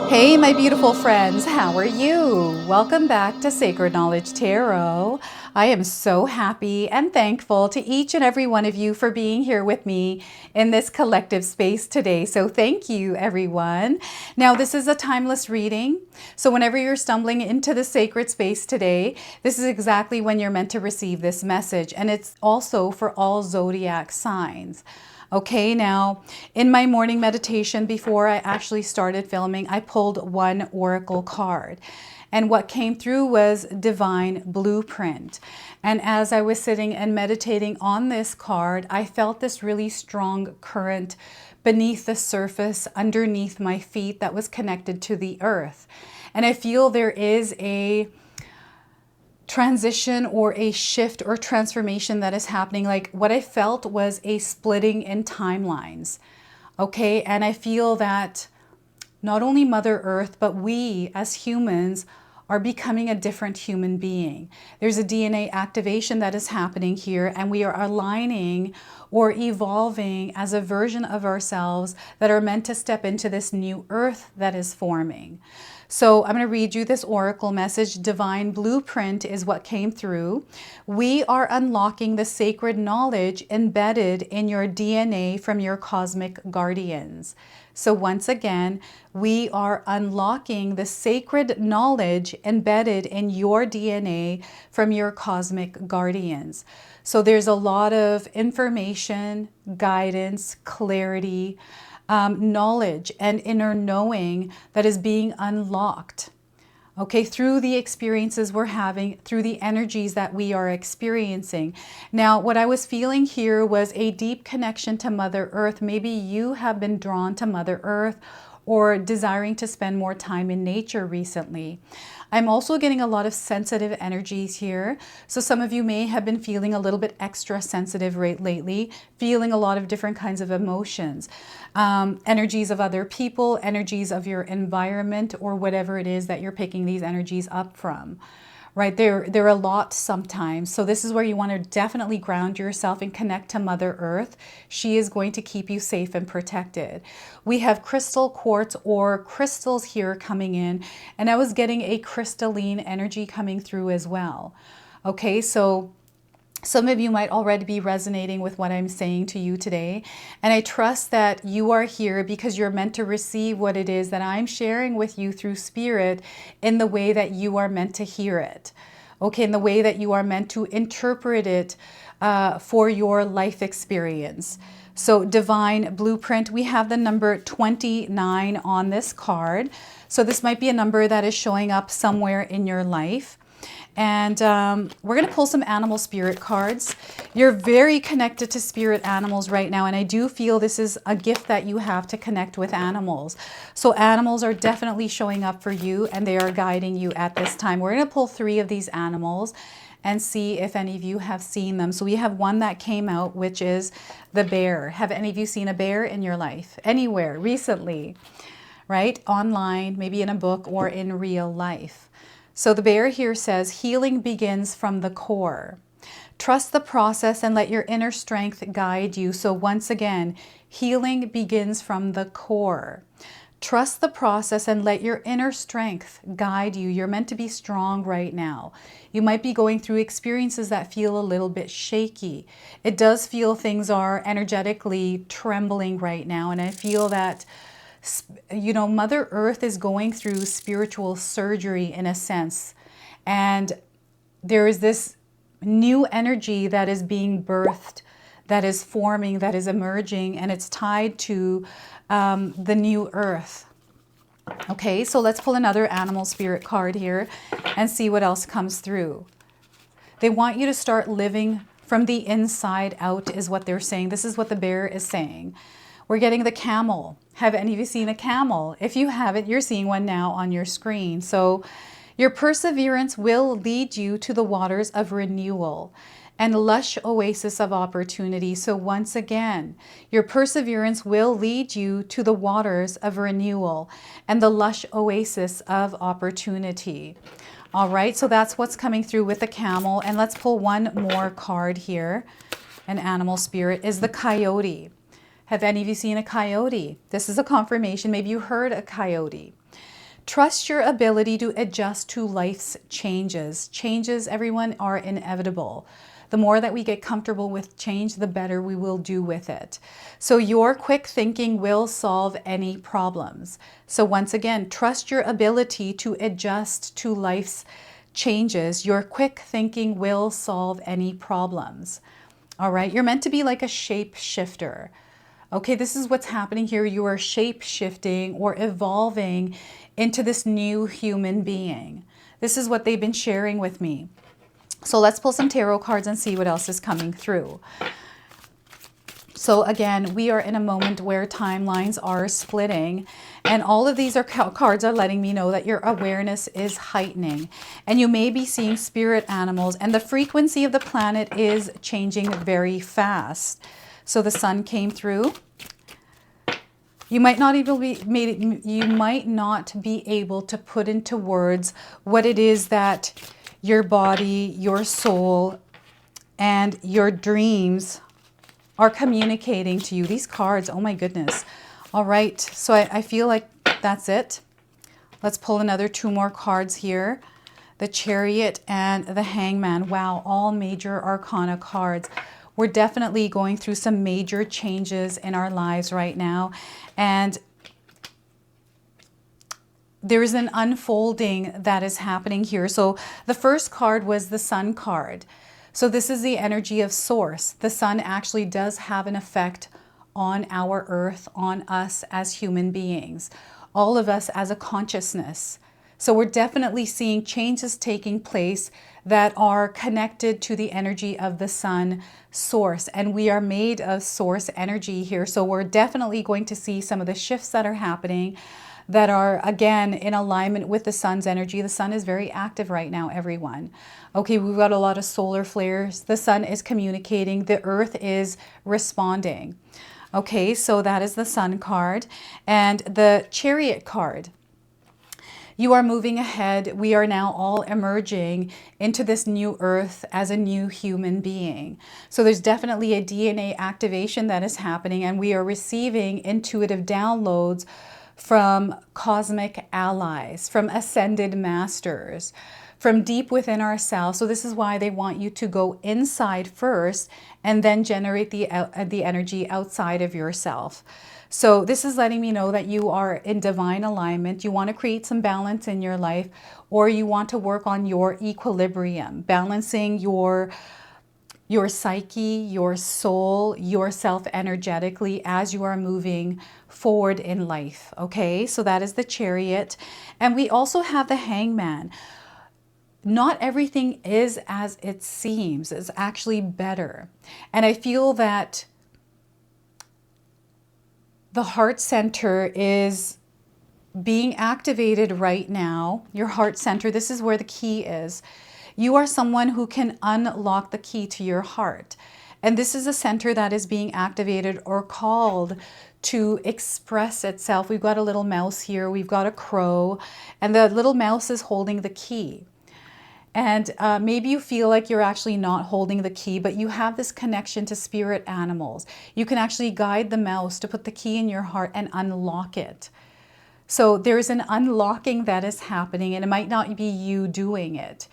Hey, my beautiful friends, how are you? Welcome back to Sacred Knowledge Tarot. I am so happy and thankful to each and every one of you for being here with me in this collective space today. So thank you, everyone. Now, this is a timeless reading. So whenever you're stumbling into the sacred space today, this is exactly when you're meant to receive this message. And it's also for all zodiac signs. Okay, now in my morning meditation before I actually started filming, I pulled one oracle card. And what came through was divine blueprint. And as I was sitting and meditating on this card, I felt this really strong current beneath the surface, underneath my feet that was connected to the earth. And I feel there is a transition or a shift or transformation that is happening. Like what I felt was a splitting in timelines. Okay, and I feel that not only Mother Earth, but we as humans are becoming a different human being. There's a DNA activation that is happening here, and we are aligning or evolving as a version of ourselves that are meant to step into this new earth that is forming. So I'm going to read you this oracle message. Divine blueprint is what came through. We are unlocking the sacred knowledge embedded in your DNA from your cosmic guardians. So once again, we are unlocking the sacred knowledge embedded in your DNA from your cosmic guardians. So there's a lot of information, guidance, clarity, knowledge and inner knowing that is being unlocked, okay, through the experiences we're having, through the energies that we are experiencing. Now, what I was feeling here was a deep connection to Mother Earth. Maybe you have been drawn to Mother Earth or desiring to spend more time in nature recently. I'm also getting a lot of sensitive energies here. So some of you may have been feeling a little bit extra sensitive lately, feeling a lot of different kinds of emotions, energies of other people, energies of your environment, or whatever it is that you're picking these energies up from. Right, they're a lot sometimes. So this is where you want to definitely ground yourself and connect to Mother Earth. She is going to keep you safe and protected. We have crystal quartz or crystals here coming in, and I was getting a crystalline energy coming through as well. Okay, so some of you might already be resonating with what I'm saying to you today. And I trust that you are here because you're meant to receive what it is that I'm sharing with you through spirit in the way that you are meant to hear it. Okay, in the way that you are meant to interpret it for your life experience. So divine blueprint, we have the number 29 on this card. So this might be a number that is showing up somewhere in your life. And we're going to pull some animal spirit cards. You're very connected to spirit animals right now. And I do feel this is a gift that you have to connect with animals. So animals are definitely showing up for you and they are guiding you at this time. We're going to pull 3 of these animals and see if any of you have seen them. So we have one that came out, which is the bear. Have any of you seen a bear in your life? Anywhere recently, right? Online, maybe in a book or in real life. So the bear here says, healing begins from the core. Trust the process and let your inner strength guide you. So once again, healing begins from the core. Trust the process and let your inner strength guide you. You're meant to be strong right now. You might be going through experiences that feel a little bit shaky. It does feel things are energetically trembling right now. And I feel that, you know, Mother Earth is going through spiritual surgery in a sense. And there is this new energy that is being birthed, that is forming, that is emerging, and it's tied to the new earth. Okay, so let's pull another animal spirit card here and see what else comes through. They want you to start living from the inside out is what they're saying. This is what the bear is saying. We're getting the camel. Have any of you seen a camel? If you haven't, you're seeing one now on your screen. So your perseverance will lead you to the waters of renewal and lush oasis of opportunity. So once again, your perseverance will lead you to the waters of renewal and the lush oasis of opportunity. All right, so that's what's coming through with the camel. And let's pull one more card here. An animal spirit is the coyote. Have any of you seen a coyote? This is a confirmation. Maybe you heard a coyote. Trust your ability to adjust to life's changes. Changes, everyone, are inevitable. The more that we get comfortable with change, the better we will do with it. So your quick thinking will solve any problems. So once again, trust your ability to adjust to life's changes. Your quick thinking will solve any problems. All right, you're meant to be like a shapeshifter. Okay, this is what's happening here. You are shape-shifting or evolving into this new human being. This is what they've been sharing with me. So let's pull some tarot cards and see what else is coming through. So again, we are in a moment where timelines are splitting, and all of these cards are letting me know that your awareness is heightening, and you may be seeing spirit animals, and the frequency of the planet is changing very fast. So the sun came through. You might not even you might not be able to put into words what it is that your body, your soul, and your dreams are communicating to you. These cards, oh my goodness. All right, so I feel like that's it. Let's pull another 2 more cards here. The Chariot and the Hangman. Wow, all major arcana cards. We're definitely going through some major changes in our lives right now. And there is an unfolding that is happening here. So the first card was the Sun card. So this is the energy of Source. The sun actually does have an effect on our earth, on us as human beings, all of us as a consciousness. So we're definitely seeing changes taking place that are connected to the energy of the sun source. And we are made of source energy here. So we're definitely going to see some of the shifts that are happening that are, again, in alignment with the sun's energy. The sun is very active right now, everyone. Okay, we've got a lot of solar flares. The sun is communicating. The earth is responding. Okay, so that is the Sun card. And the Chariot card. You are moving ahead. We are now all emerging into this new earth as a new human being. So there's definitely a DNA activation that is happening, and we are receiving intuitive downloads from cosmic allies, from ascended masters, from deep within ourselves. So this is why they want you to go inside first and then generate the energy outside of yourself. So this is letting me know that you are in divine alignment. You want to create some balance in your life, or you want to work on your equilibrium, balancing your psyche, your soul, yourself energetically as you are moving forward in life. Okay, so that is the Chariot. And we also have the Hangman. Not everything is as it seems. It's actually better. And I feel that the heart center is being activated right now. Your heart center, this is where the key is. You are someone who can unlock the key to your heart. And this is a center that is being activated or called to express itself. We've got a little mouse here. We've got a crow. And the little mouse is holding the key. And maybe you feel like you're actually not holding the key, but you have this connection to spirit animals. You can actually guide the mouse to put the key in your heart and unlock it. So there's an unlocking that is happening, and it might not be you doing it.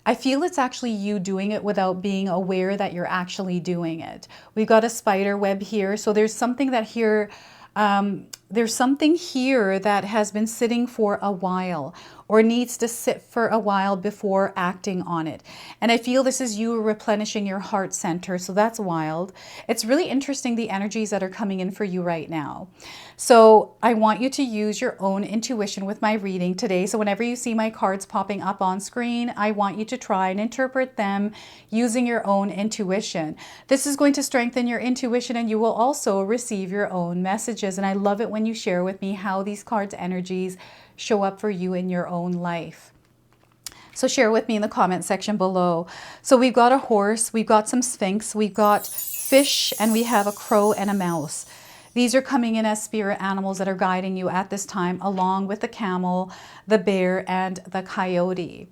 I feel it's actually you doing it without being aware that you're actually doing it. We've got a spider web here. So there's something that here, there's something here that has been sitting for a while, or needs to sit for a while before acting on it. And I feel this is you replenishing your heart center. So that's wild. It's really interesting, the energies that are coming in for you right now. So I want you to use your own intuition with my reading today. So whenever you see my cards popping up on screen, I want you to try and interpret them using your own intuition. This is going to strengthen your intuition, and you will also receive your own messages. And I love it when you share with me how these cards' energies show up for you in your own life. So share with me in the comment section below. So we've got a horse, we've got some sphinx, we've got fish, and we have a crow and a mouse. These are coming in as spirit animals that are guiding you at this time, along with the camel, the bear, and the coyote.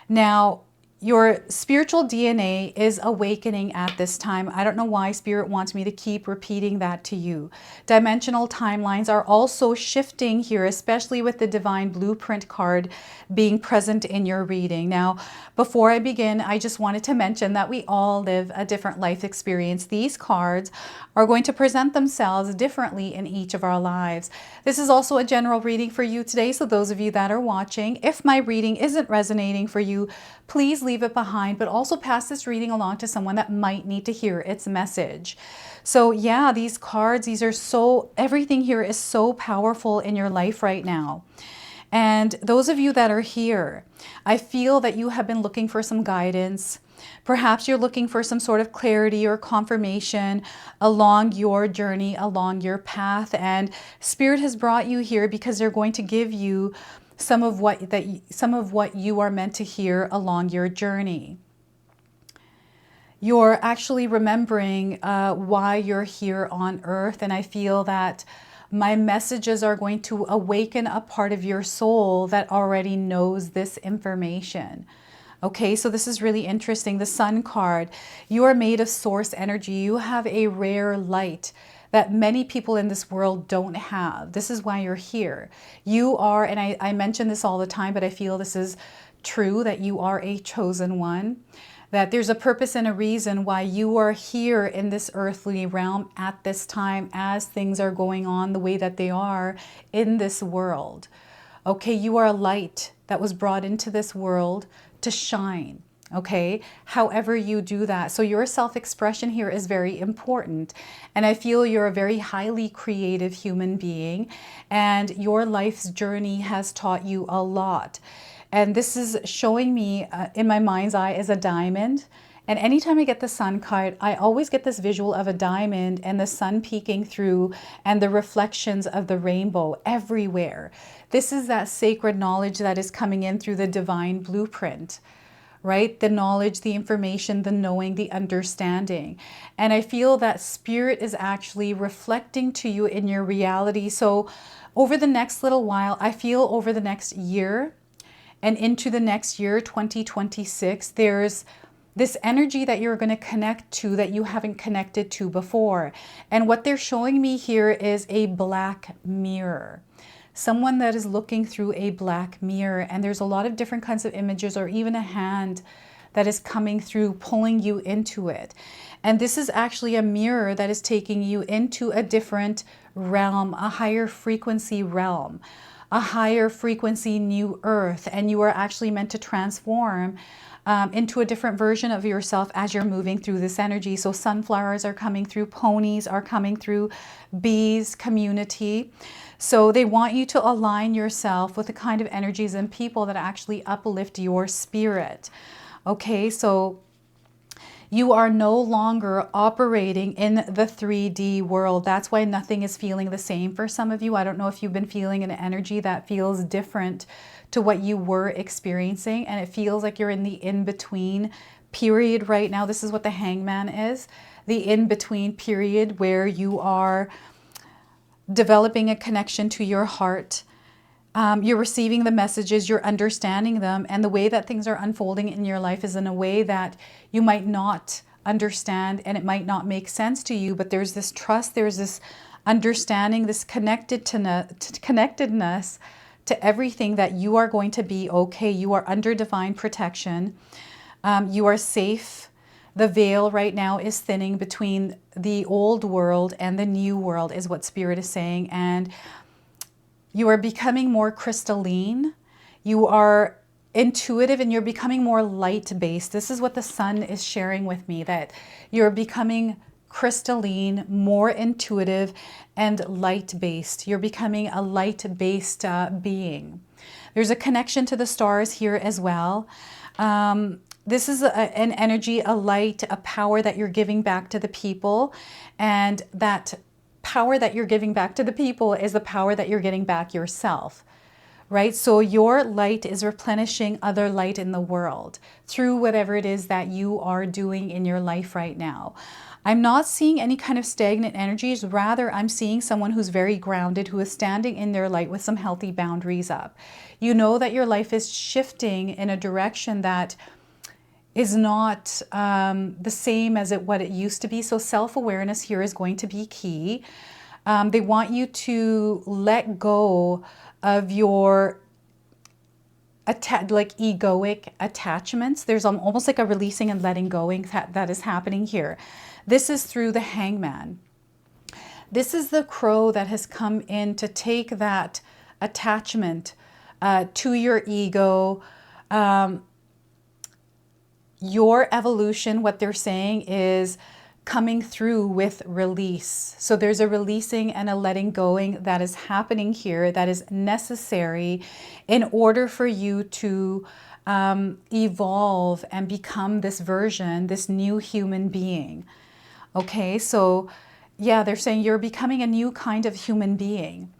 Now, Your spiritual DNA is awakening at this time. I don't know why Spirit wants me to keep repeating that to you. Dimensional timelines are also shifting here, especially with the Divine Blueprint card being present in your reading. Now, before I begin, I just wanted to mention that we all live a different life experience. These cards are going to present themselves differently in each of our lives. This is also a general reading for you today, so those of you that are watching, if my reading isn't resonating for you, please leave it behind, but also pass this reading along to someone that might need to hear its message. So yeah, these cards, everything here is so powerful in your life right now. And those of you that are here, I feel that you have been looking for some guidance. Perhaps you're looking for some sort of clarity or confirmation along your journey, along your path. And Spirit has brought you here because they're going to give you some of what you are meant to hear along your journey. You're actually remembering why you're here on earth, and I feel that my messages are going to awaken a part of your soul that already knows this information. Okay, so this is really interesting. The Sun card, you are made of source energy. You have a rare light that many people in this world don't have. This is why you're here. You are, and I mention this all the time, but I feel this is true, that you are a chosen one, that there's a purpose and a reason why you are here in this earthly realm at this time as things are going on the way that they are in this world. Okay, you are a light that was brought into this world to shine. Okay, however you do that. So your self-expression here is very important. And I feel you're a very highly creative human being, and your life's journey has taught you a lot. And this is showing me in my mind's eye as a diamond. And anytime I get the Sun card, I always get this visual of a diamond and the sun peeking through and the reflections of the rainbow everywhere. This is that sacred knowledge that is coming in through the Divine Blueprint. Right? The knowledge, the information, the knowing, the understanding. And I feel that Spirit is actually reflecting to you in your reality. So over the next little while, I feel over the next year and into the next year, 2026, there's this energy that you're going to connect to that you haven't connected to before. And what they're showing me here is a black mirror. Someone that is looking through a black mirror, and there's a lot of different kinds of images, or even a hand that is coming through, pulling you into it. And this is actually a mirror that is taking you into a different realm, a higher frequency realm, a higher frequency new earth. And you are actually meant to transform into a different version of yourself as you're moving through this energy. So sunflowers are coming through, ponies are coming through, bees, community. So they want you to align yourself with the kind of energies and people that actually uplift your spirit. Okay, so you are no longer operating in the 3D world. That's why nothing is feeling the same for some of you. I don't know if you've been feeling an energy that feels different to what you were experiencing, and it feels like you're in the in-between period right now. This is what the Hangman is, the in-between period where you are developing a connection to your heart. You're receiving the messages, you're understanding them, and the way that things are unfolding in your life is in a way that you might not understand, and it might not make sense to you, but there's this trust, there's this understanding, this connectedness to everything, that you are going to be okay. You are under divine protection. You are safe. The veil right now is thinning between the old world and the new world, is what Spirit is saying. And you are becoming more crystalline. You are intuitive, and you're becoming more light-based. This is what the Sun is sharing with me, that you're becoming crystalline, more intuitive, and light-based. You're becoming a light-based being. There's a connection to the stars here as well. This is an energy, a light, a power that you're giving back to the people. And that power that you're giving back to the people is the power that you're getting back yourself, right? So your light is replenishing other light in the world through whatever it is that you are doing in your life right now. I'm not seeing any kind of stagnant energies. Rather, I'm seeing someone who's very grounded, who is standing in their light with some healthy boundaries up. You know that your life is shifting in a direction that is not the same as what it used to be. So self-awareness here is going to be key. They want you to let go of your like egoic attachments. There's almost like a releasing and letting going that is happening here. This is through the Hangman. This is the crow that has come in to take that attachment to your ego. Your evolution, what they're saying, is coming through with release. So there's a releasing and a letting going that is happening here that is necessary in order for you to evolve and become this version, this new human being. Okay, so yeah, they're saying you're becoming a new kind of human being.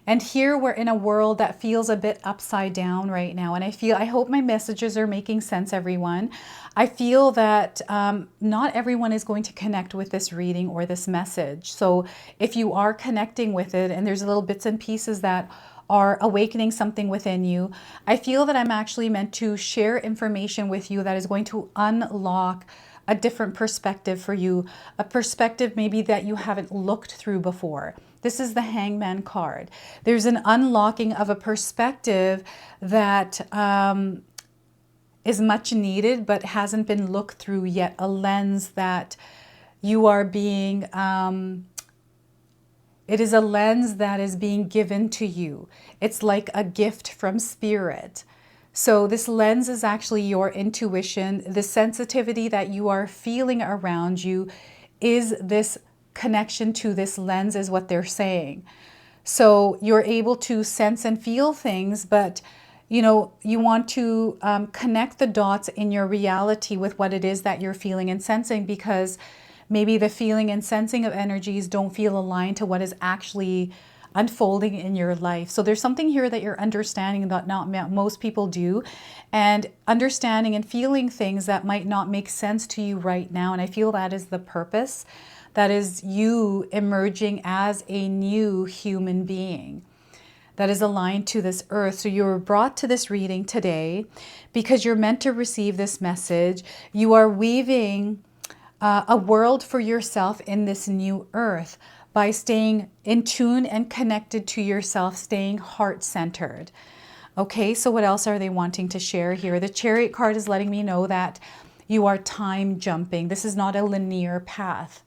And here we're in a world that feels a bit upside down right now. And I hope my messages are making sense, everyone. I feel that not everyone is going to connect with this reading or this message. So if you are connecting with it and there's little bits and pieces that are awakening something within you, I feel that I'm actually meant to share information with you that is going to unlock a different perspective for you, a perspective maybe that you haven't looked through before. This is the Hangman card. There's an unlocking of a perspective that is much needed but hasn't been looked through yet, a lens that you are being, it is a lens that is being given to you. It's like a gift from spirit. So this lens is actually your intuition. The sensitivity that you are feeling around you is this connection to this lens, is what they're saying. So you're able to sense and feel things, but you know, you want to connect the dots in your reality with what it is that you're feeling and sensing, because maybe the feeling and sensing of energies don't feel aligned to what is actually unfolding in your life. So there's something here that you're understanding that not most people do, and understanding and feeling things that might not make sense to you right now. And I feel that is the purpose. That is you emerging as a new human being that is aligned to this earth. So you were brought to this reading today because you're meant to receive this message. You are weaving a world for yourself in this new earth by staying in tune and connected to yourself, staying heart-centered. Okay, so what else are they wanting to share here? The Chariot card is letting me know that you are time jumping. This is not a linear path.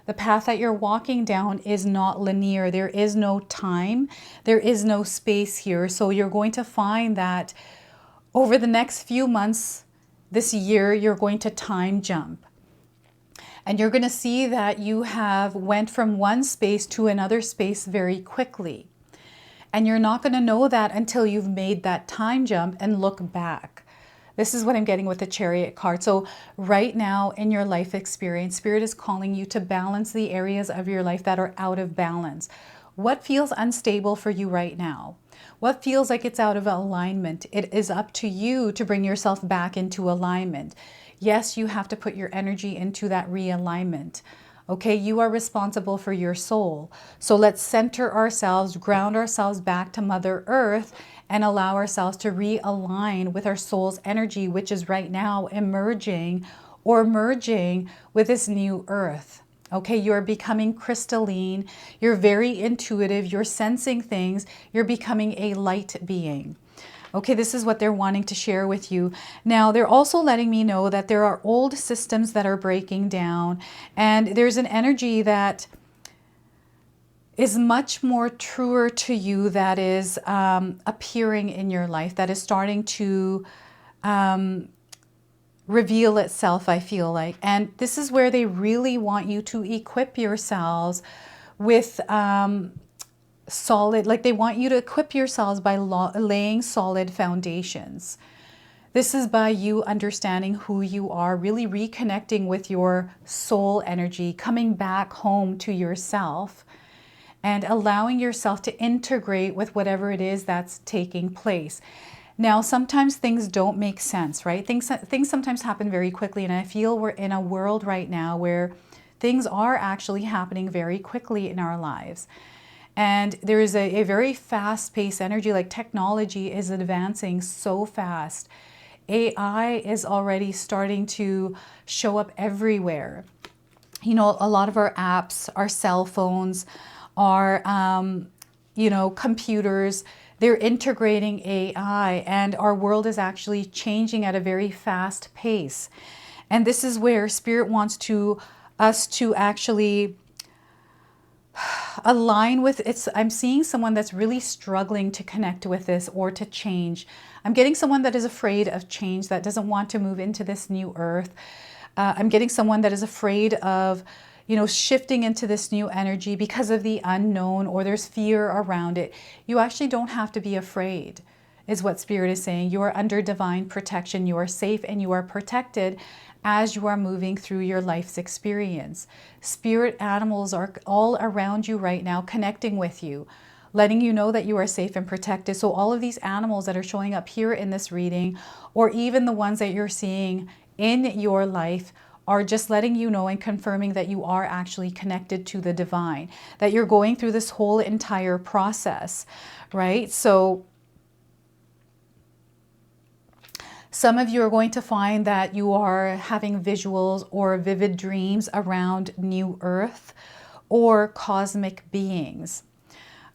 The path that you're walking down is not linear. There is no time. There is no space here. So you're going to find that over the next few months, this year, you're going to time jump. And you're going to see that you have went from one space to another space very quickly. And you're not going to know that until you've made that time jump and look back. This is what I'm getting with the Chariot card. So right now in your life experience, Spirit is calling you to balance the areas of your life that are out of balance. What feels unstable for you right now? What feels like it's out of alignment? It is up to you to bring yourself back into alignment. Yes, you have to put your energy into that realignment. Okay, you are responsible for your soul. So let's center ourselves, ground ourselves back to Mother Earth, and allow ourselves to realign with our soul's energy, which is right now emerging or merging with this new earth. Okay, you're becoming crystalline. You're very intuitive. You're sensing things. You're becoming a light being. Okay, this is what they're wanting to share with you. Now, they're also letting me know that there are old systems that are breaking down, and there's an energy that is much more truer to you that is appearing in your life, that is starting to reveal itself, I feel like. And this is where they really want you to equip yourselves with solid, like they want you to equip yourselves by laying solid foundations. This is by you understanding who you are, really reconnecting with your soul energy, coming back home to yourself, and allowing yourself to integrate with whatever it is that's taking place. Now, sometimes things don't make sense, right? Things sometimes happen very quickly, and I feel we're in a world right now where things are actually happening very quickly in our lives. And there is a very fast-paced energy, like technology is advancing so fast. AI is already starting to show up everywhere. You know, a lot of our apps, our cell phones, our, you know, computers, they're integrating AI, and our world is actually changing at a very fast pace. And this is where Spirit wants us to actually align with it. I'm seeing someone that's really struggling to connect with this or to change. I'm getting someone that is afraid of change, that doesn't want to move into this new earth. I'm getting someone that is afraid of, you know, shifting into this new energy because of the unknown, or there's fear around it. You actually don't have to be afraid, is what Spirit is saying. You are under divine protection. You are safe and you are protected as you are moving through your life's experience. Spirit animals are all around you right now, connecting with you, letting you know that you are safe and protected. So all of these animals that are showing up here in this reading, or even the ones that you're seeing in your life, are just letting you know and confirming that you are actually connected to the divine, that you're going through this whole entire process, right? So some of you are going to find that you are having visuals or vivid dreams around New Earth or cosmic beings.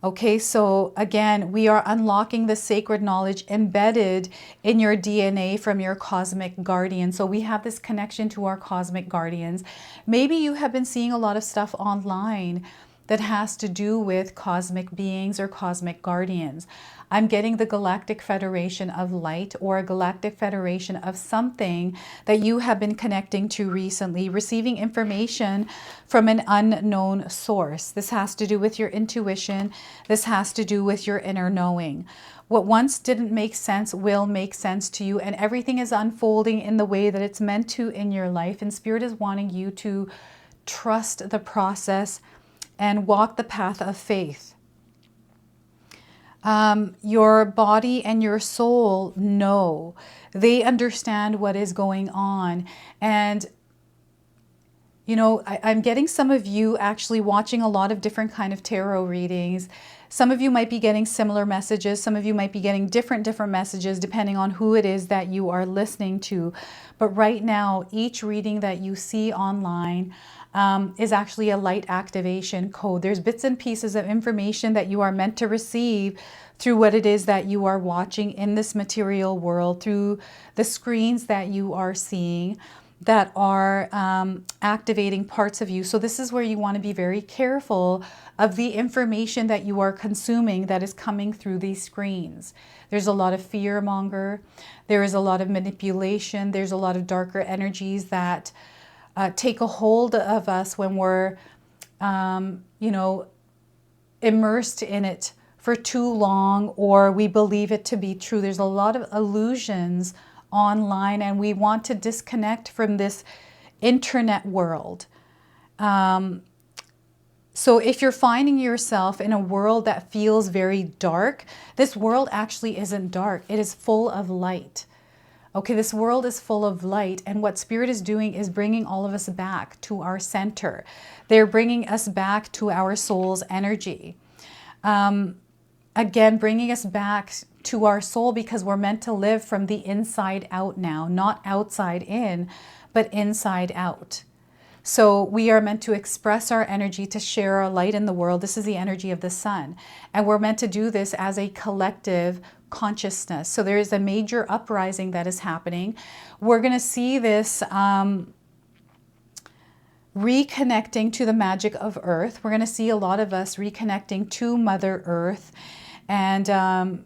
Okay, so again, we are unlocking the sacred knowledge embedded in your DNA from your cosmic guardian. So we have this connection to our cosmic guardians. Maybe you have been seeing a lot of stuff online that has to do with cosmic beings or cosmic guardians. I'm getting the Galactic Federation of Light, or a Galactic Federation of something that you have been connecting to recently, receiving information from an unknown source. This has to do with your intuition. This has to do with your inner knowing. What once didn't make sense will make sense to you, and everything is unfolding in the way that it's meant to in your life. And Spirit is wanting you to trust the process and walk the path of faith. Your body and your soul know. They understand what is going on. And, you know, I'm getting some of you actually watching a lot of different kind of tarot readings. Some of you might be getting similar messages. Some of you might be getting different messages depending on who it is that you are listening to. But right now, each reading that you see online is actually a light activation code. There's bits and pieces of information that you are meant to receive through what it is that you are watching in this material world, through the screens that you are seeing that are activating parts of you. So this is where you want to be very careful of the information that you are consuming that is coming through these screens. There's a lot of fear monger. There is a lot of manipulation. There's a lot of darker energies that take a hold of us when we're, you know, immersed in it for too long, or we believe it to be true. There's a lot of illusions online, and we want to disconnect from this internet world. So if you're finding yourself in a world that feels very dark, this world actually isn't dark. It is full of light. Okay, this world is full of light, and what Spirit is doing is bringing all of us back to our center. They're bringing us back to our soul's energy. Again, bringing us back to our soul, because we're meant to live from the inside out now, not outside in, but inside out. So we are meant to express our energy, to share our light in the world. This is the energy of the sun. And we're meant to do this as a collective consciousness. So there is a major uprising that is happening. We're going to see this reconnecting to the magic of Earth. We're going to see a lot of us reconnecting to Mother Earth, and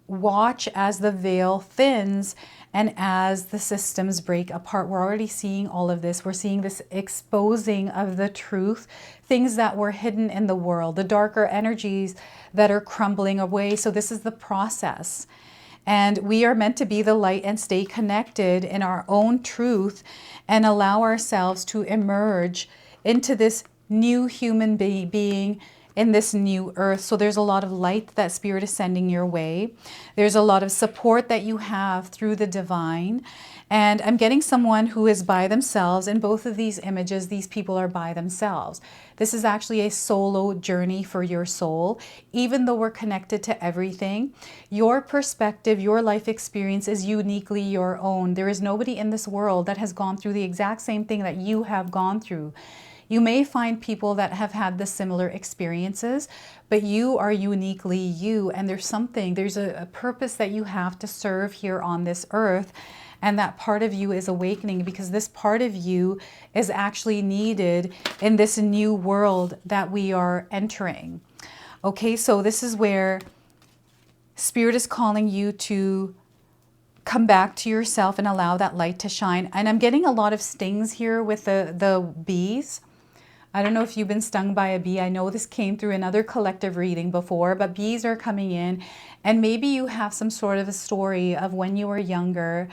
watch as the veil thins and as the systems break apart. We're already seeing all of this. We're seeing this exposing of the truth, things that were hidden in the world, the darker energies that are crumbling away. So this is the process. And we are meant to be the light and stay connected in our own truth and allow ourselves to emerge into this new human being in this new earth. So there's a lot of light that Spirit is sending your way. There's a lot of support that you have through the divine. And I'm getting someone who is by themselves. In both of these images, these people are by themselves. This is actually a solo journey for your soul. Even though we're connected to everything, your perspective, your life experience is uniquely your own. There is nobody in this world that has gone through the exact same thing that you have gone through. You may find people that have had the similar experiences, but you are uniquely you. And there's a purpose that you have to serve here on this earth. And that part of you is awakening, because this part of you is actually needed in this new world that we are entering. Okay, so this is where Spirit is calling you to come back to yourself and allow that light to shine. And I'm getting a lot of stings here with the bees. I don't know if you've been stung by a bee. I know this came through another collective reading before, but bees are coming in. And maybe you have some sort of a story of when you were younger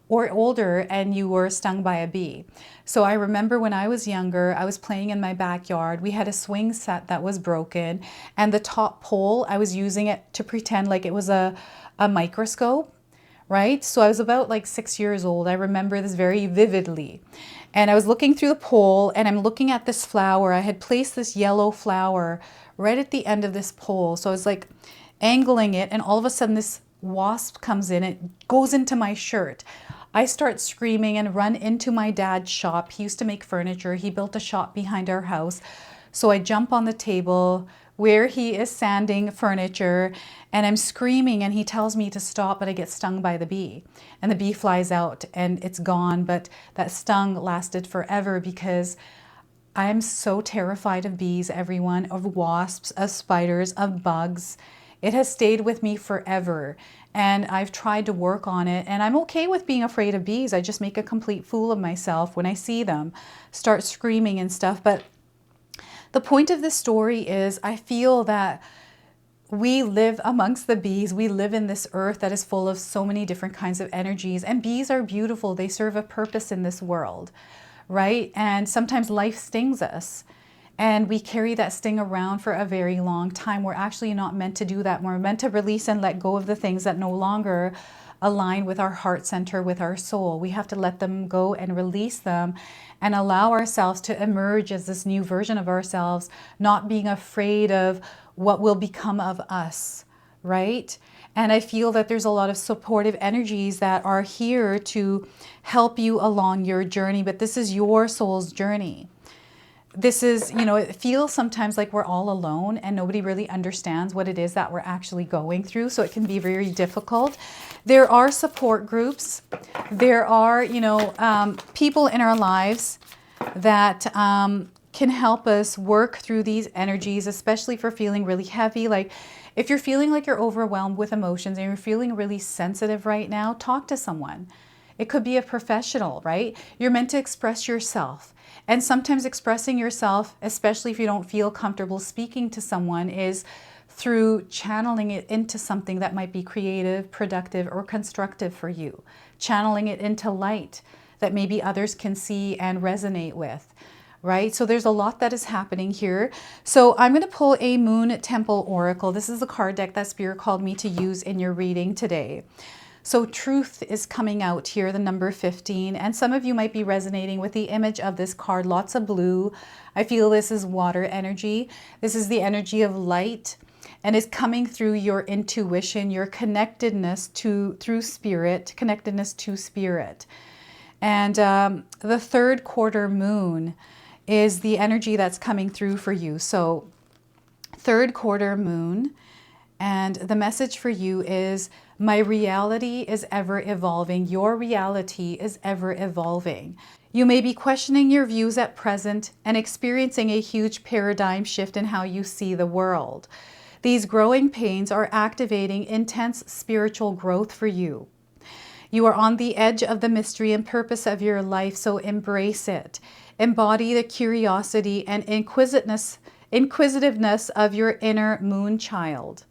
or older and you were stung by a bee. So I remember when I was younger, I was playing in my backyard. We had a swing set that was broken, and the top pole, I was using it to pretend like it was a microscope, right? So I was about like 6 years old. I remember this very vividly. And I was looking through the pole, and I'm looking at this flower. I had placed this yellow flower right at the end of this pole. So I was like angling it, and all of a sudden this wasp comes in. It goes into my shirt. I start screaming and run into my dad's shop. He used to make furniture. He built a shop behind our house. So I jump on the table where he is sanding furniture, and I'm screaming, and he tells me to stop, but I get stung by the bee. And the bee flies out and it's gone, but that stung lasted forever because I am so terrified of bees, everyone, of wasps, of spiders, of bugs. It has stayed with me forever, and I've tried to work on it, and I'm okay with being afraid of bees. I just make a complete fool of myself when I see them, start screaming and stuff. But the point of this story is I feel that we live amongst the bees. We live in this earth that is full of so many different kinds of energies, and bees are beautiful. They serve a purpose in this world, right? And sometimes life stings us, and we carry that sting around for a very long time. We're actually not meant to do that. We're meant to release and let go of the things that no longer align with our heart center, with our soul. We have to let them go and release them and allow ourselves to emerge as this new version of ourselves, not being afraid of what will become of us, right? And I feel that there's a lot of supportive energies that are here to help you along your journey, but this is your soul's journey. This is, it feels sometimes like we're all alone and nobody really understands what it is that we're actually going through. So it can be very difficult. There are support groups. There are, people in our lives that can help us work through these energies, especially for feeling really heavy. Like if you're feeling like you're overwhelmed with emotions and you're feeling really sensitive right now, talk to someone. It could be a professional, right? You're meant to express yourself. And sometimes expressing yourself, especially if you don't feel comfortable speaking to someone, is through channeling it into something that might be creative, productive, or constructive for you. Channeling it into light that maybe others can see and resonate with, right? So there's a lot that is happening here. So I'm going to pull a Moon Temple Oracle. This is the card deck that Spirit called me to use in your reading today. So truth is coming out here, the number 15, and some of you might be resonating with the image of this card. Lots of blue. I feel this is water energy. This is the energy of light, and it's coming through your intuition, your connectedness to spirit. And the third quarter moon is the energy that's coming through for you. So third quarter moon, and the message for you is, my reality is ever evolving. Your reality is ever evolving. You may be questioning your views at present and experiencing a huge paradigm shift in how you see the world. These growing pains are activating intense spiritual growth for you. You are on the edge of the mystery and purpose of your life, so embrace it. Embody the curiosity and inquisitiveness of your inner moon child.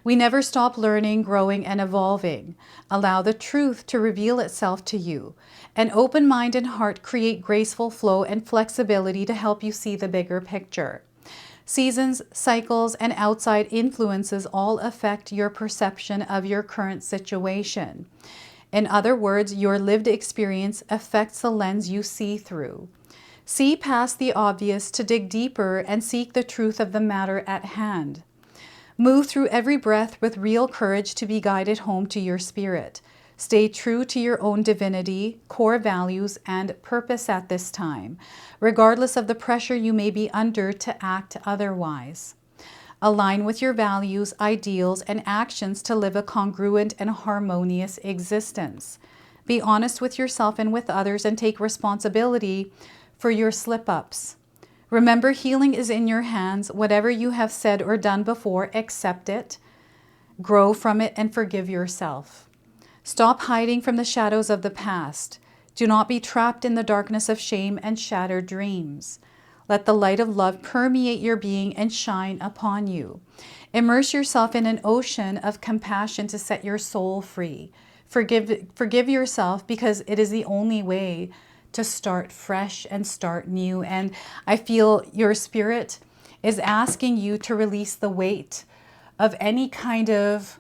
We never stop learning, growing, and evolving. Allow the truth to reveal itself to you. An open mind and heart create graceful flow and flexibility to help you see the bigger picture. Seasons, cycles, and outside influences all affect your perception of your current situation. In other words, your lived experience affects the lens you see through. See past the obvious to dig deeper and seek the truth of the matter at hand. Move through every breath with real courage to be guided home to your spirit. Stay true to your own divinity, core values, and purpose at this time, regardless of the pressure you may be under to act otherwise. Align with your values, ideals, and actions to live a congruent and harmonious existence. Be honest with yourself and with others and take responsibility for your slip-ups. Remember, healing is in your hands. Whatever you have said or done before, accept it, grow from it, and forgive yourself. Stop hiding from the shadows of the past. Do not be trapped in the darkness of shame and shattered dreams. Let the light of love permeate your being and shine upon you. Immerse yourself in an ocean of compassion to set your soul free. Forgive yourself, because it is the only way to start fresh and start new. And I feel your spirit is asking you to release the weight of any kind of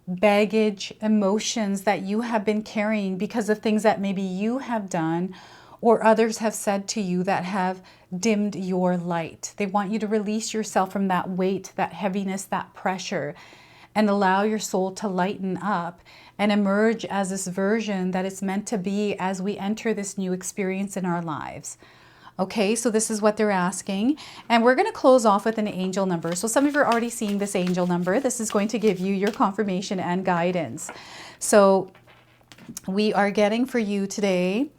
baggage, emotions that you have been carrying because of things that maybe you have done or others have said to you that have dimmed your light. They want you to release yourself from that weight, that heaviness, that pressure, and allow your soul to lighten up and emerge as this version that it's meant to be as we enter this new experience in our lives. Okay, so this is what they're asking. And we're going to close off with an angel number. So some of you are already seeing this angel number. This is going to give you your confirmation and guidance. So we are getting for you today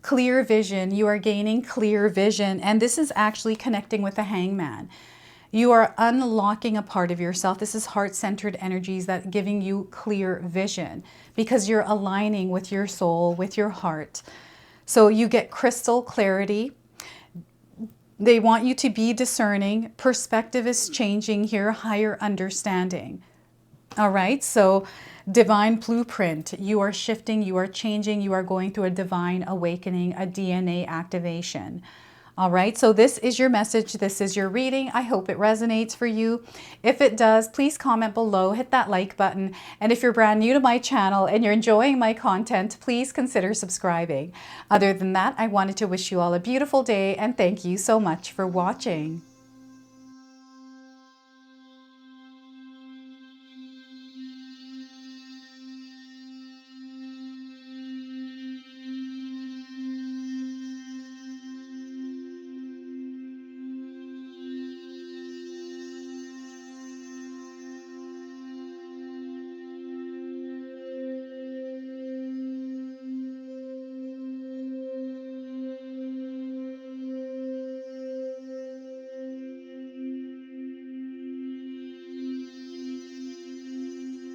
clear vision. You are gaining clear vision. And this is actually connecting with the Hangman. You are unlocking a part of yourself. This is heart-centered energies that are giving you clear vision because you're aligning with your soul, with your heart. So you get crystal clarity. They want you to be discerning. Perspective is changing here, higher understanding. All right, so divine blueprint. You are shifting, you are changing, you are going through a divine awakening, a DNA activation. All right, so this is your message. This is your reading. I hope it resonates for you. If it does, please comment below, hit that like button. And if you're brand new to my channel and you're enjoying my content, please consider subscribing. Other than that, I wanted to wish you all a beautiful day and thank you so much for watching.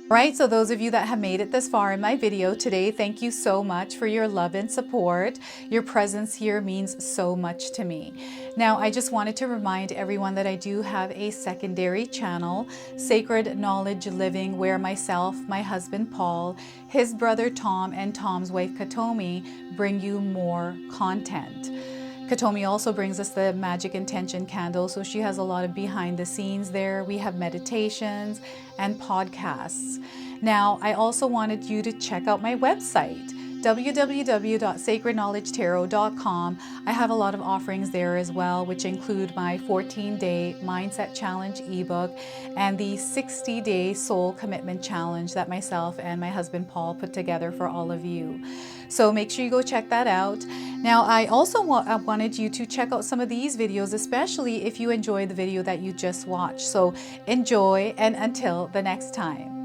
Right, so those of you that have made it this far in my video today, thank you so much for your love and support. Your presence here means so much to me. Now, I just wanted to remind everyone that I do have a secondary channel, Sacred Knowledge Living, where myself, my husband Paul, his brother Tom, and Tom's wife Katomi bring you more content. Katomi also brings us the Magic Intention candle, so she has a lot of behind the scenes there. We have meditations and podcasts. Now, I also wanted you to check out my website, www.sacredknowledgetarot.com. I have a lot of offerings there as well, which include my 14-day Mindset Challenge ebook and the 60-day Soul Commitment Challenge that myself and my husband Paul put together for all of you. So make sure you go check that out. Now, I also wanted you to check out some of these videos, especially if you enjoyed the video that you just watched. So enjoy, and until the next time.